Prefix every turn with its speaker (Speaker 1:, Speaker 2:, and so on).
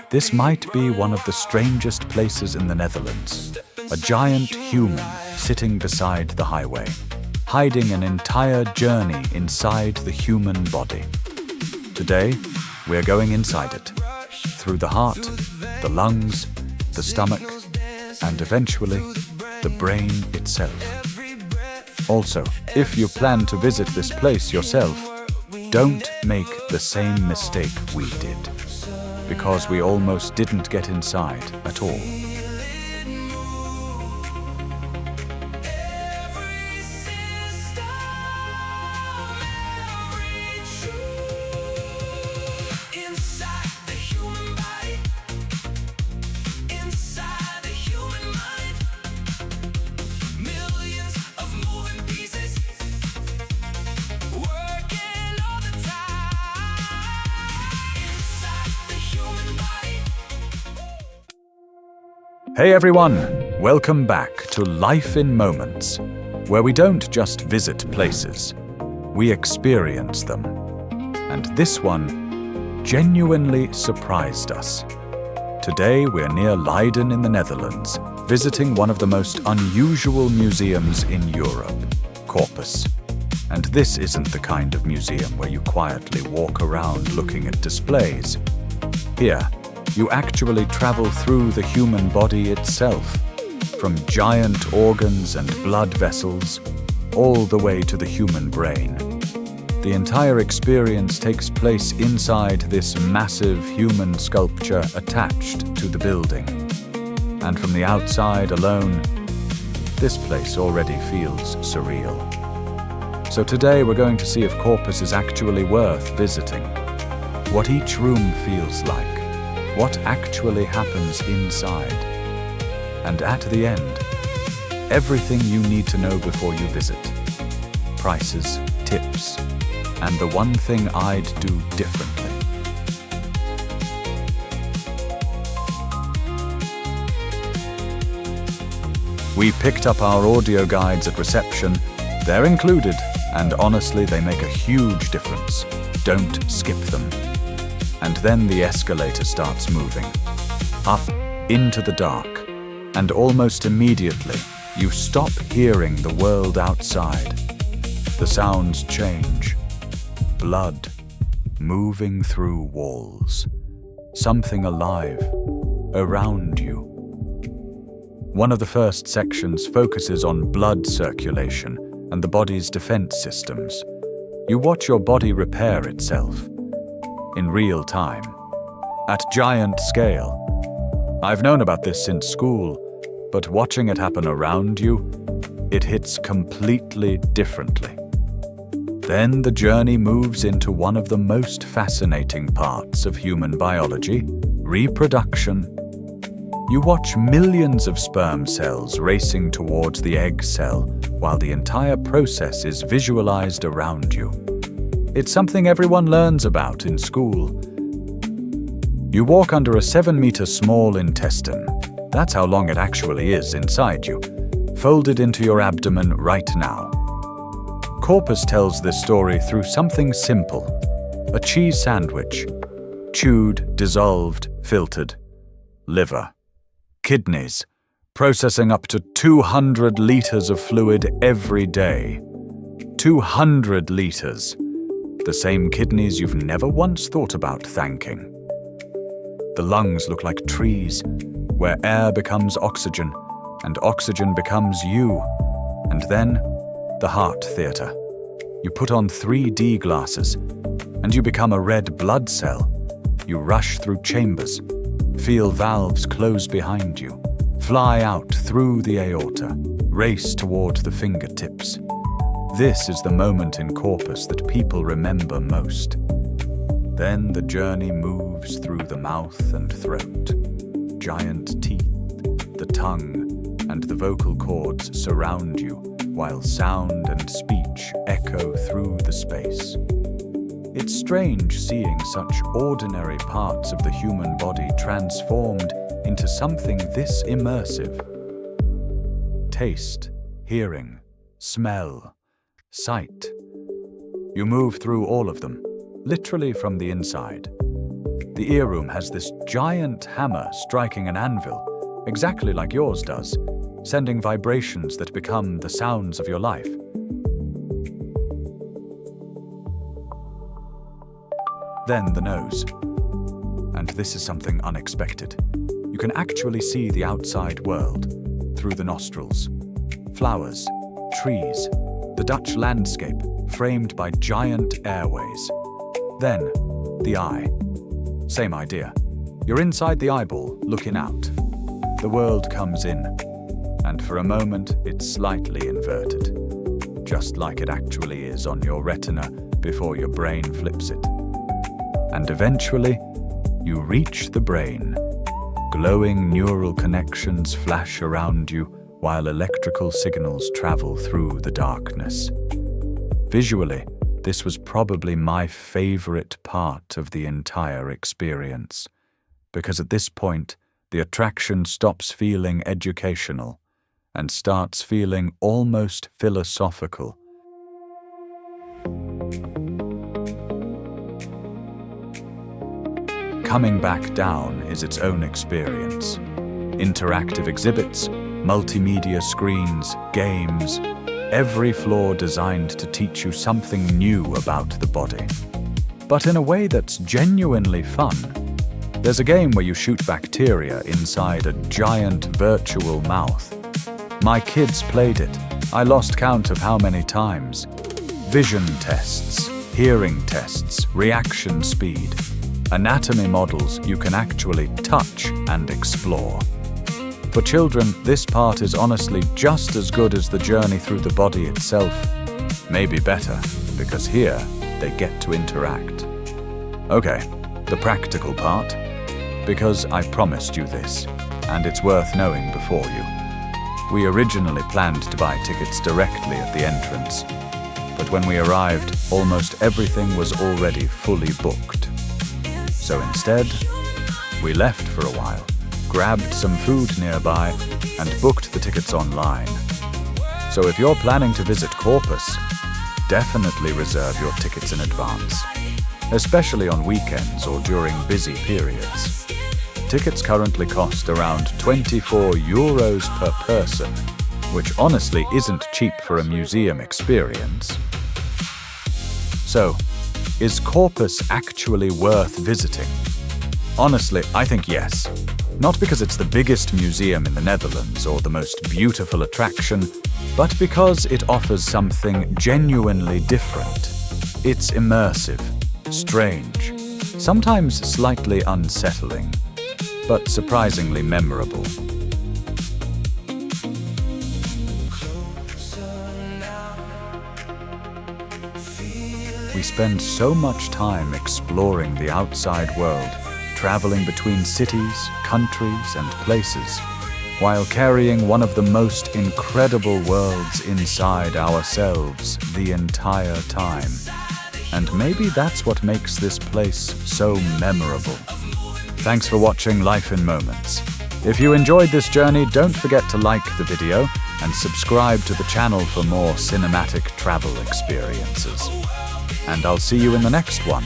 Speaker 1: This might be one of the strangest places in the Netherlands. A giant human sitting beside the highway, hiding an entire journey inside the human body. Today, we're going inside it, through the heart, the lungs, the stomach, and eventually, the brain itself. Also, if you plan to visit this place yourself, don't make the same mistake we did, because we almost didn't get inside at all. Hey everyone, welcome back to Life in Moments, where we don't just visit places, we experience them. And this one genuinely surprised us. Today we're near Leiden in the Netherlands, visiting one of the most unusual museums in Europe, Corpus. And this isn't the kind of museum where you quietly walk around looking at displays. Here, you actually travel through the human body itself, from giant organs and blood vessels, all the way to the human brain. The entire experience takes place inside this massive human sculpture attached to the building. And from the outside alone, this place already feels surreal. So today we're going to see if Corpus is actually worth visiting, what each room feels like, what actually happens inside. And at the end, everything you need to know before you visit. Prices, tips, and the one thing I'd do differently. We picked up our audio guides at reception. They're included, and honestly, they make a huge difference. Don't skip them. And then the escalator starts moving, up into the dark, and almost immediately, you stop hearing the world outside. The sounds change. Blood moving through walls. Something alive around you. One of the first sections focuses on blood circulation and the body's defense systems. You watch your body repair itself. In real time, at giant scale. I've known about this since school, but watching it happen around you, it hits completely differently. Then the journey moves into one of the most fascinating parts of human biology, reproduction. You watch millions of sperm cells racing towards the egg cell, while the entire process is visualized around you. It's something everyone learns about in school. You walk under a 7-meter small intestine. That's how long it actually is inside you, folded into your abdomen right now. Corpus tells this story through something simple. A cheese sandwich. Chewed, dissolved, filtered. Liver. Kidneys. Processing up to 200 liters of fluid every day. 200 liters. The same kidneys you've never once thought about thanking. The lungs look like trees, where air becomes oxygen, and oxygen becomes you. And then, the heart theater. You put on 3D glasses, and you become a red blood cell. You rush through chambers, feel valves close behind you, fly out through the aorta, race toward the fingertips. This is the moment in Corpus that people remember most. Then the journey moves through the mouth and throat. Giant teeth, the tongue, and the vocal cords surround you, while sound and speech echo through the space. It's strange seeing such ordinary parts of the human body transformed into something this immersive. Taste, hearing, smell, sight. You move through all of them, literally from the inside. The ear room has this giant hammer striking an anvil, exactly like yours does, sending vibrations that become the sounds of your life. Then the nose. And this is something unexpected. You can actually see the outside world through the nostrils. Flowers, trees, the Dutch landscape framed by giant airways. Then, the eye. Same idea. You're inside the eyeball, looking out. The world comes in, and for a moment it's slightly inverted, just like it actually is on your retina before your brain flips it. And eventually, you reach the brain. Glowing neural connections flash around you while electrical signals travel through the darkness. Visually, this was probably my favorite part of the entire experience, because at this point, the attraction stops feeling educational and starts feeling almost philosophical. Coming back down is its own experience. Interactive exhibits, multimedia screens, games, every floor designed to teach you something new about the body. But in a way that's genuinely fun. There's a game where you shoot bacteria inside a giant virtual mouth. My kids played it. I lost count of how many times. Vision tests, hearing tests, reaction speed. Anatomy models you can actually touch and explore. For children, this part is honestly just as good as the journey through the body itself. Maybe better, because here they get to interact. Okay, the practical part. Because I promised you this, and it's worth knowing before you. We originally planned to buy tickets directly at the entrance, but when we arrived, almost everything was already fully booked. So instead, we left for a while, grabbed some food nearby, and booked the tickets online. So if you're planning to visit Corpus, definitely reserve your tickets in advance, especially on weekends or during busy periods. Tickets currently cost around €24 per person, which honestly isn't cheap for a museum experience. So, is Corpus actually worth visiting? Honestly, I think yes. Not because it's the biggest museum in the Netherlands or the most beautiful attraction, but because it offers something genuinely different. It's immersive, strange, sometimes slightly unsettling, but surprisingly memorable. We spend so much time exploring the outside world, traveling between cities, countries, and places, while carrying one of the most incredible worlds inside ourselves the entire time. And maybe that's what makes this place so memorable. Thanks for watching Life in Moments. If you enjoyed this journey, don't forget to like the video and subscribe to the channel for more cinematic travel experiences. And I'll see you in the next one.